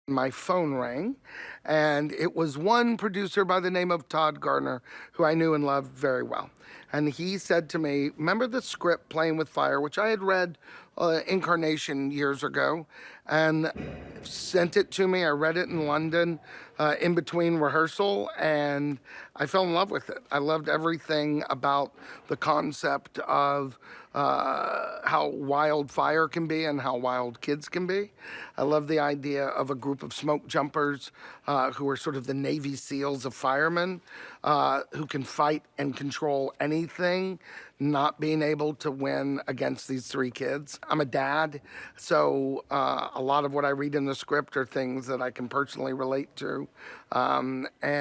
My phone rang, and it was one producer by the name of Todd Garner, who I knew and loved very well. And he said to me, remember the script Playing with Fire, which I had read Incarnation years ago, and sent it to me. I read it in London in between rehearsal, and I fell in love with it. I loved everything about the concept of how wild fire can be and how wild kids can be. I love the idea of a group of smoke jumpers who are sort of the Navy SEALs of firemen who can fight and control anything, not being able to win against these three kids. I'm a dad, so a lot of what I read in the script are things that I can personally relate to. And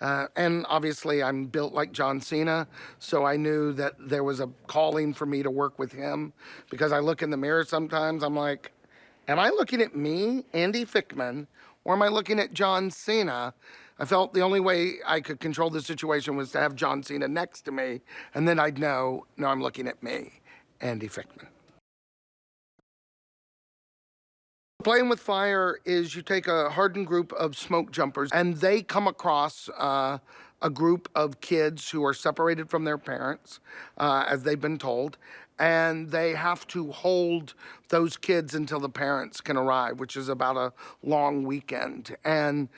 obviously, I'm built like John Cena, so I knew that there was a calling for me to work with him, because I look in the mirror sometimes, I'm like, am I looking at me, Andy Fickman, or am I looking at John Cena? I felt the only way I could control the situation was to have John Cena next to me, and then I'd know, no, I'm looking at me, Andy Fickman. Playing with Fire is you take a hardened group of smoke jumpers and they come across a group of kids who are separated from their parents, as they've been told, and they have to hold those kids until the parents can arrive, which is about a long weekend. And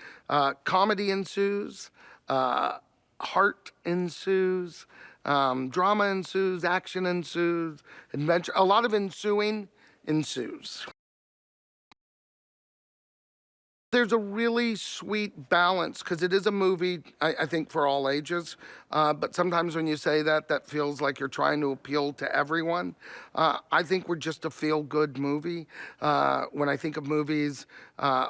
comedy ensues, heart ensues, drama ensues, action ensues, adventure, a lot of ensuing ensues. There's a really sweet balance, because it is a movie, I think, for all ages. But sometimes when you say that, that feels like you're trying to appeal to everyone. I think we're just a feel-good movie. When I think of movies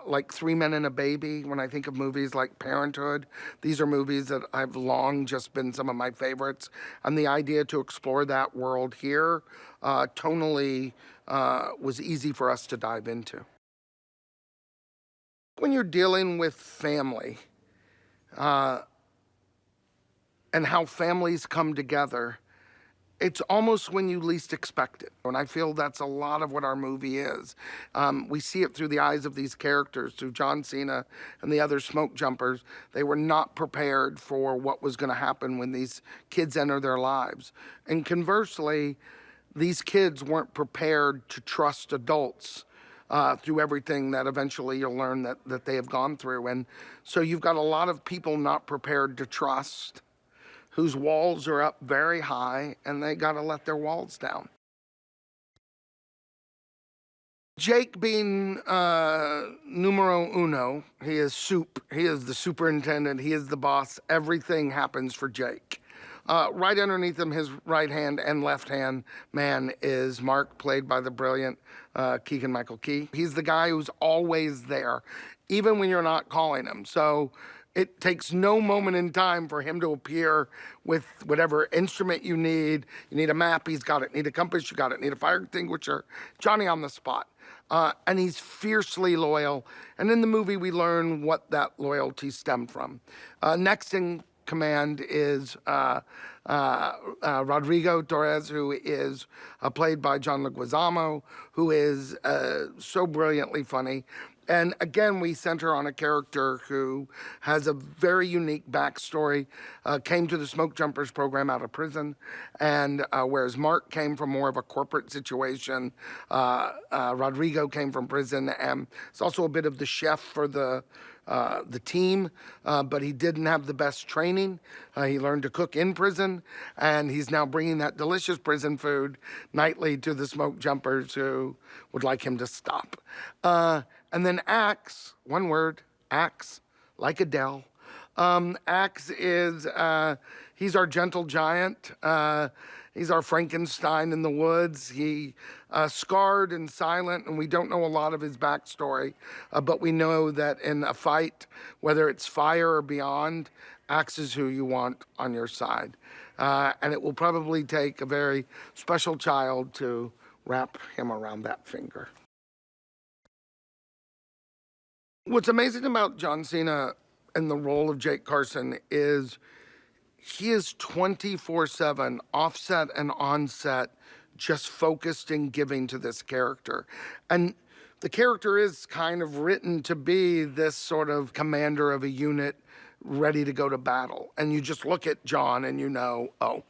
like Three Men and a Baby, when I think of movies like Parenthood, these are movies that I've long just been some of my favorites. And the idea to explore that world here tonally was easy for us to dive into. When you're dealing with family and how families come together, it's almost when you least expect it. And I feel that's a lot of what our movie is. We see it through the eyes of these characters, through John Cena and the other smoke jumpers. They were not prepared for what was going to happen when these kids enter their lives. And conversely, these kids weren't prepared to trust adults through everything that eventually you'll learn that they have gone through. And so you've got a lot of people not prepared to trust, whose walls are up very high, and they got to let their walls down. Jake being numero uno, he is soup. He is the superintendent. He is the boss. Everything happens for Jake. Right underneath him, his right hand and left hand man is Mark, played by the brilliant Keegan-Michael Key. He's the guy who's always there, even when you're not calling him. So it takes no moment in time for him to appear with whatever instrument you need. You need a map, he's got it. Need a compass, you got it. Need a fire extinguisher, Johnny on the spot. And he's fiercely loyal. And in the movie, we learn what that loyalty stemmed from. Next in command is Rodrigo Torres, who is played by John Leguizamo, who is so brilliantly funny. And again, we center on a character who has a very unique backstory, came to the Smoke Jumpers program out of prison, and whereas Mark came from more of a corporate situation, Rodrigo came from prison, and it's also a bit of the chef for the team, but he didn't have the best training. He learned to cook in prison, and he's now bringing that delicious prison food nightly to the Smoke Jumpers who would like him to stop. And then Axe, one word, Axe, like Adele. Axe is, he's our gentle giant. He's our Frankenstein in the woods. He scarred and silent, and we don't know a lot of his backstory, but we know that in a fight, whether it's fire or beyond, Axe is who you want on your side. And it will probably take a very special child to wrap him around that finger. What's amazing about John Cena and the role of Jake Carson is he is 24/7, offset and onset, just focused and giving to this character. And the character is kind of written to be this sort of commander of a unit ready to go to battle. And you just look at John and you know, oh,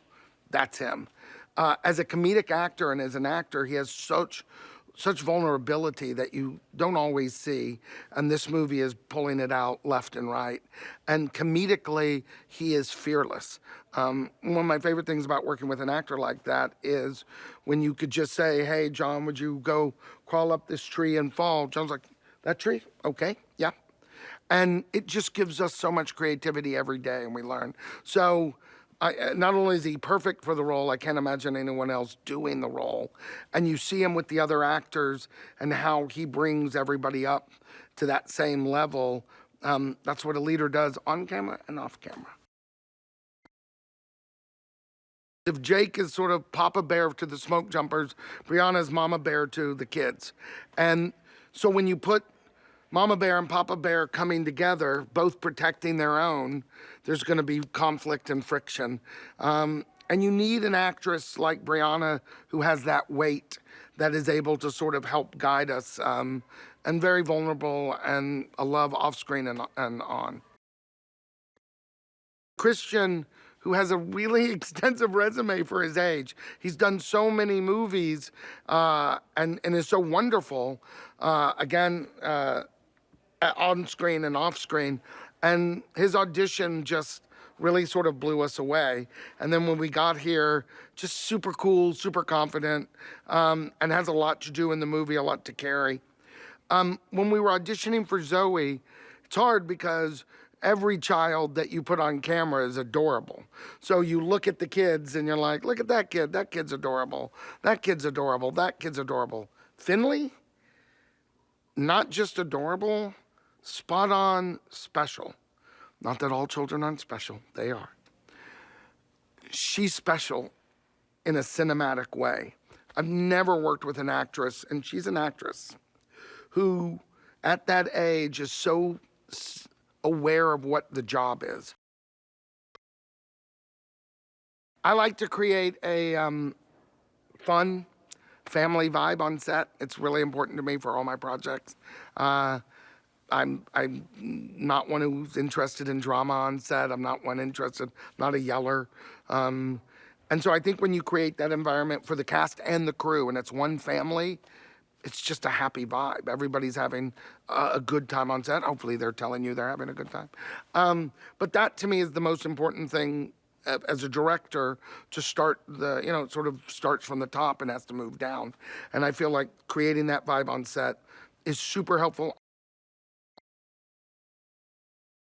that's him. As a comedic actor and as an actor, he has such vulnerability that you don't always see, and this movie is pulling it out left and right. And comedically, he is fearless. One of my favorite things about working with an actor like that is when you could just say, hey, John, would you go crawl up this tree and fall? John's like, that tree? Okay, yeah. And it just gives us so much creativity every day, and we learn. So not only is he perfect for the role, I can't imagine anyone else doing the role. And you see him with the other actors and how he brings everybody up to that same level. That's what a leader does on camera and off camera. If Jake is sort of Papa Bear to the smoke jumpers, Brianna's Mama Bear to the kids. And so when you put Mama Bear and Papa Bear coming together, both protecting their own, there's going to be conflict and friction. And you need an actress like Brianna who has that weight that is able to sort of help guide us, and very vulnerable and a love off screen and on. Christian, who has a really extensive resume for his age. He's done so many movies and is so wonderful, again, on screen and off screen. And his audition just really sort of blew us away. And then when we got here, just super cool, super confident, and has a lot to do in the movie, a lot to carry. When we were auditioning for Zoe, it's hard because every child that you put on camera is adorable. So you look at the kids and you're like, look at that kid's adorable. That kid's adorable, that kid's adorable. Finley, not just adorable, spot on, special. Not that all children aren't special, they are. She's special in a cinematic way. I've never worked with an actress, and she's an actress, who at that age is so aware of what the job is. I like to create a fun family vibe on set. It's really important to me for all my projects. I'm not one who's interested in drama on set. I'm not not a yeller. And so I think when you create that environment for the cast and the crew, and it's one family, it's just a happy vibe. Everybody's having a good time on set. Hopefully they're telling you they're having a good time. But that to me is the most important thing as a director, to start it sort of starts from the top and has to move down. And I feel like creating that vibe on set is super helpful.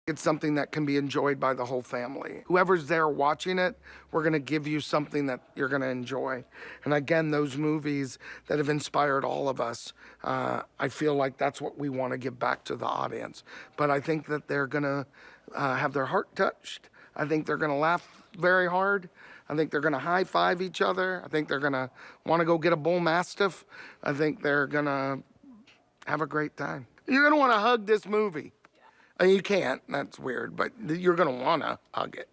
It's something that can be enjoyed by the whole family. Whoever's there watching it, we're gonna give you something that you're gonna enjoy. And again, those movies that have inspired all of us, I feel like that's what we wanna give back to the audience. But I think that they're gonna have their heart touched. I think they're gonna laugh very hard. I think they're gonna high five each other. I think they're gonna wanna go get a bull mastiff. I think they're gonna have a great time. You're gonna wanna hug this movie. You can't, that's weird, but you're gonna wanna hug it.